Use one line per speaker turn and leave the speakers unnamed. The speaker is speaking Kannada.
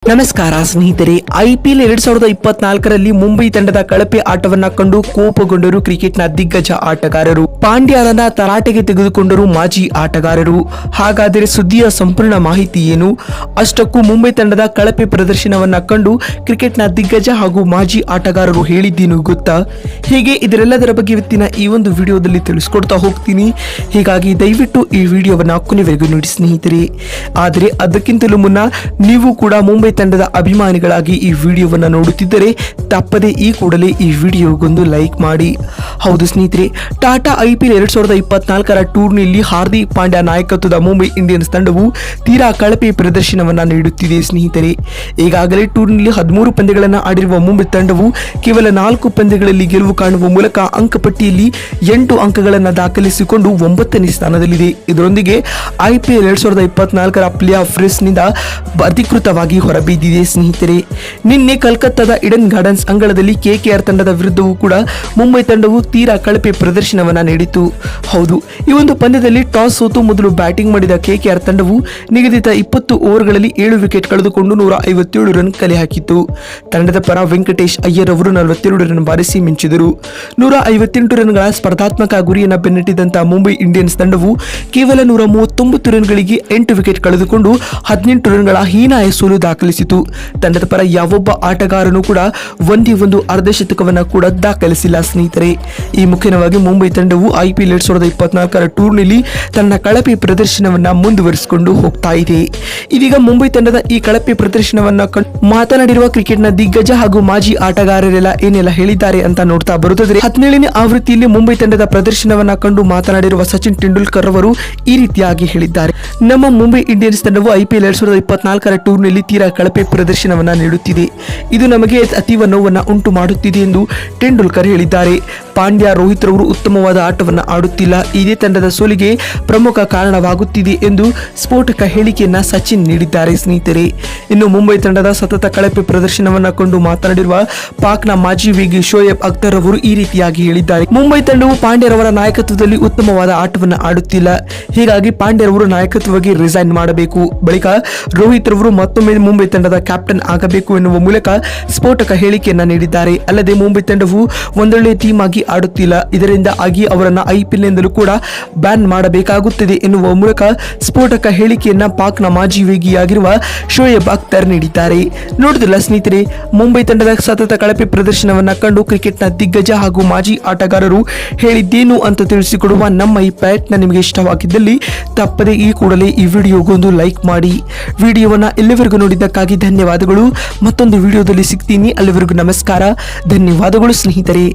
ನಮಸ್ಕಾರ ಸ್ನೇಹಿತರೆ, IPL 2024ರಲ್ಲಿ ಮುಂಬೈ ತಂಡದ ಕಳಪೆ ಆಟವನ್ನ ಕಂಡು ಕೋಪಗೊಂಡರು ಕ್ರಿಕೆಟ್ನ ದಿಗ್ಗಜ ಆಟಗಾರರು. ಪಾಂಡ್ಯರನ್ನ ತರಾಟೆಗೆ ತೆಗೆದುಕೊಂಡರು ಮಾಜಿ ಆಟಗಾರರು. ಹಾಗಾದರೆ ಸುದ್ದಿಯ ಸಂಪೂರ್ಣ ಮಾಹಿತಿ ಏನು? ಅಷ್ಟಕ್ಕೂ ಮುಂಬೈ ತಂಡದ ಕಳಪೆ ಪ್ರದರ್ಶನವನ್ನ ಕಂಡು ಕ್ರಿಕೆಟ್ನ ದಿಗ್ಗಜ ಹಾಗೂ ಮಾಜಿ ಆಟಗಾರರು ಹೇಳಿದ್ದೇನು ಗೊತ್ತಾ? ಹೀಗೆ ಇದರೆಲ್ಲದರ ಬಗ್ಗೆ ಇವತ್ತಿನ ಈ ಒಂದು ವಿಡಿಯೋದಲ್ಲಿ ತಿಳಿಸ್ಕೊಡ್ತಾ ಹೋಗ್ತೀನಿ. ಹೀಗಾಗಿ ದಯವಿಟ್ಟು ಈ ವಿಡಿಯೋವನ್ನ ಕೊನೆವರೆಗೂ ನೋಡಿ ಸ್ನೇಹಿತರೆ. ಆದರೆ ಅದಕ್ಕಿಂತಲೂ ಮುನ್ನ ನೀವು ಕೂಡ ಮುಂಬೈ ತಂಡದ ಅಭಿಮಾನಿಗಳಾಗಿ ಈ ವಿಡಿಯೋವನ್ನ ನೋಡುತ್ತಿದ್ದರೆ ತಪ್ಪದೆ ಈ ಕೂಡಲೇ ಈ ವಿಡಿಯೋಗೊಂದು ಲೈಕ್ ಮಾಡಿ. ಹೌದು ಸ್ನೇಹಿತರೆ, ಟಾಟಾ IPL 2024ರ ಟೂರ್ನಿಯಲ್ಲಿ ಹಾರ್ದಿಕ್ ಪಾಂಡ್ಯ ನಾಯಕತ್ವದ ಮುಂಬೈ ಇಂಡಿಯನ್ಸ್ ತಂಡವು ತೀರಾ ಕಳಪೆ ಪ್ರದರ್ಶನವನ್ನ ನೀಡುತ್ತಿದೆ ಸ್ನೇಹಿತರೆ. ಈಗಾಗಲೇ ಟೂರ್ನಿಯಲ್ಲಿ 13 ಪಂದ್ಯಗಳನ್ನು ಆಡಿರುವ ಮುಂಬೈ ತಂಡವು ಕೇವಲ 4 ಪಂದ್ಯಗಳಲ್ಲಿ ಗೆಲುವು ಕಾಣುವ ಮೂಲಕ ಅಂಕಪಟ್ಟಿಯಲ್ಲಿ 8 ಅಂಕಗಳನ್ನು ದಾಖಲಿಸಿಕೊಂಡು 9ನೇ ಸ್ಥಾನದಲ್ಲಿದೆ. ಇದರೊಂದಿಗೆ IPL 2024ರ ಪ್ಲೇ ಆಫ್ ರೇಸ್ನಿಂದ ಅಧಿಕೃತವಾಗಿ ಹೊರಬಿದ್ದಿದೆ ಸ್ನೇಹಿತರೆ. ನಿನ್ನೆ ಕಲ್ಕತ್ತಾದ ಈಡನ್ ಗಾರ್ಡನ್ಸ್ ಅಂಗಳದಲ್ಲಿ KKR ತಂಡದ ವಿರುದ್ಧವೂ ಕೂಡ ಮುಂಬೈ ತಂಡವು ತೀರಾ ಕಳಪೆ ಪ್ರದರ್ಶನವನ್ನ ನೀಡಿತು. ಹೌದು, ಈ ಒಂದು ಪಂದ್ಯದಲ್ಲಿ ಟಾಸ್ ಸೋತು ಮೊದಲು ಬ್ಯಾಟಿಂಗ್ ಮಾಡಿದ KKR ತಂಡವು ನಿಗದಿತ 20 ಓವರ್ಗಳಲ್ಲಿ 7 ವಿಕೆಟ್ ಕಳೆದುಕೊಂಡು 157 ರನ್ ಕಲೆ ಹಾಕಿತು. ತಂಡದ ಪರ ವೆಂಕಟೇಶ್ ಅಯ್ಯರ್ ಅವರು 42 ರನ್ ಬಾರಿಸಿ ಮಿಂಚಿದರು. 158 ರನ್ಗಳ ಸ್ಪರ್ಧಾತ್ಮಕ ಗುರಿಯನ್ನು ಬೆನ್ನಟ್ಟಿದಂತಹ ಮುಂಬೈ ಇಂಡಿಯನ್ಸ್ ತಂಡವು ಕೇವಲ 139 ರನ್ಗಳಿಗೆ 8 ವಿಕೆಟ್ ಕಳೆದುಕೊಂಡು 18 ರನ್ಗಳ ಹೀನಾಯ ಸೋಲು ದಾಖಲಿಸಿತು. ತಂಡದ ಪರ ಯಾವೊಬ್ಬ ಆಟಗಾರನು ಕೂಡ ಒಂದೇ ಒಂದು ಅರ್ಧಶತಕವನ್ನ ಕೂಡ ದಾಖಲಿಸಿಲ್ಲ ಸ್ನೇಹಿತರೆ. ಈ ಮುಖ್ಯವಾಗಿ ಮುಂಬೈ ತಂಡವು IPL 2024ರ ಟೂರ್ನಿಯಲ್ಲಿ ತನ್ನ ಕಳಪೆ ಪ್ರದರ್ಶನವನ್ನ ಮುಂದುವರಿಸಿಕೊಂಡು ಹೋಗ್ತಾ ಇದೆ. ಇದೀಗ ಮುಂಬೈ ತಂಡದ ಈ ಕಳಪೆ ಪ್ರದರ್ಶನವನ್ನ ಮಾತನಾಡಿರುವ ಕ್ರಿಕೆಟ್ನ ದಿಗ್ಗಜ ಹಾಗೂ ಮಾಜಿ ಆಟಗಾರರೆಲ್ಲ ಏನೆಲ್ಲ ಹೇಳಿದ್ದಾರೆ ಅಂತ ನೋಡ್ತಾ ಬರುತ್ತದೆ. 17ನೇ ಆವೃತ್ತಿಯಲ್ಲಿ ಮುಂಬೈ ತಂಡದ ಪ್ರದರ್ಶನವನ್ನ ಕಂಡು ಮಾತನಾಡಿರುವ ಸಚಿನ್ ತೆಂಡೂಲ್ಕರ್ ಅವರು ಈ ರೀತಿಯಾಗಿ ಹೇಳಿದ್ದಾರೆ. ನಮ್ಮ ಮುಂಬೈ ಇಂಡಿಯನ್ಸ್ ತಂಡವು IPL 2024ರ ಟೂರ್ನಿಯಲ್ಲಿ ತೀರಾ ಕಳಪೆ ಪ್ರದರ್ಶನವನ್ನ ನೀಡುತ್ತಿದೆ. ಇದು ನಮಗೆ ಅತೀವ ನೋವನ್ನ ಉಂಟು ಮಾಡುತ್ತಿದೆ ಎಂದು ತೆಂಡೂಲ್ಕರ್ ಹೇಳಿದ್ದಾರೆ. ಪಾಂಡ್ಯ, ರೋಹಿತ್ ರವರು ಉತ್ತಮವಾದ ಆಟವನ್ನ ಆಡುತ್ತಿಲ್ಲ. ಇದೇ ತಂಡದ ಸೋಲಿಗೆ ಪ್ರಮುಖ ಕಾರಣವಾಗುತ್ತಿದೆ ಎಂದು ಸ್ಫೋಟಕ ಹೇಳಿಕೆಯನ್ನ ಸಚಿನ್ ನೀಡಿದ್ದಾರೆ ಸ್ನೇಹಿತರೆ. ಇನ್ನು ಮುಂಬೈ ತಂಡದ ಸತತ ಕಳಪೆ ಪ್ರದರ್ಶನವನ್ನ ಕಂಡು ಮಾತನಾಡಿರುವ ಪಾಕ್ನ ಮಾಜಿ ವೇಗಿ ಶೋಯಬ್ ಅಖ್ತರ್ ಅವರು ಈ ರೀತಿಯಾಗಿ ಹೇಳಿದ್ದಾರೆ. ಮುಂಬೈ ತಂಡವು ಪಾಂಡ್ಯರವರ ನಾಯಕತ್ವದಲ್ಲಿ ಉತ್ತಮವಾದ ಆಟವನ್ನ ಆಡುತ್ತಿಲ್ಲ. ಹೀಗಾಗಿ ಪಾಂಡ್ಯರವರು ನಾಯಕತ್ವವಾಗಿ ರಿಸೈನ್ ಮಾಡಬೇಕು. ಬಳಿಕ ರೋಹಿತ್ ರವರು ಮತ್ತೊಮ್ಮೆ ಮುಂಬೈ ತಂಡದ ಕ್ಯಾಪ್ಟನ್ ಆಗಬೇಕು ಎನ್ನುವ ಮೂಲಕ ಸ್ಫೋಟಕ ಹೇಳಿಕೆಯನ್ನ ನೀಡಿದ್ದಾರೆ. ಅಲ್ಲದೆ ಮುಂಬೈ ತಂಡವು ಒಂದೊಳ್ಳೆ ಟೀಮ್ ಆಗಿ ಆಡುತ್ತಿಲ್ಲ. ಇದರಿಂದ ಆಗಿ ಅವರನ್ನ IPL ನಿಂದಲೂ ಕೂಡ ಬ್ಯಾನ್ ಮಾಡಬೇಕಾಗುತ್ತದೆ ಎನ್ನುವ ಮೂಲಕ ಸ್ಫೋಟಕ ಹೇಳಿಕೆಯನ್ನ ಪಾಕ್ನ ಮಾಜಿ ವೇಗಿಯಾಗಿರುವ ಶೋಯಬ್ ಅಖ್ತರ್ ನೀಡಿದ್ದಾರೆ. ನೋಡಿದ್ರಲ್ಲ ಸ್ನೇಹಿತರೆ, ಮುಂಬೈ ತಂಡದ ಸತತ ಕಳಪೆ ಪ್ರದರ್ಶನವನ್ನ ಕಂಡು ಕ್ರಿಕೆಟ್ನ ದಿಗ್ಗಜ ಹಾಗೂ ಮಾಜಿ ಆಟಗಾರರು ಹೇಳಿದ್ದೇನು ಅಂತ ತಿಳಿಸಿಕೊಡುವ ನಮ್ಮ ಈ ಪ್ರಯತ್ನ ನಿಮಗೆ ಇಷ್ಟವಾಗಿದ್ದಲ್ಲಿ ತಪ್ಪದೆ ಈ ಕೂಡಲೇ ಈ ವಿಡಿಯೋಗೊಂದು ಲೈಕ್ ಮಾಡಿ. ವಿಡಿಯೋವನ್ನ ಎಲ್ಲವರೆಗೂ ನೋಡಿದ್ದಕ್ಕಾಗಿ ಧನ್ಯವಾದಗಳು. ಮತ್ತೊಂದು ವಿಡಿಯೋದಲ್ಲಿ ಸಿಗ್ತೀನಿ. ಅಲ್ಲಿವರೆಗೂ ನಮಸ್ಕಾರ, ಧನ್ಯವಾದಗಳು ಸ್ನೇಹಿತರೆ.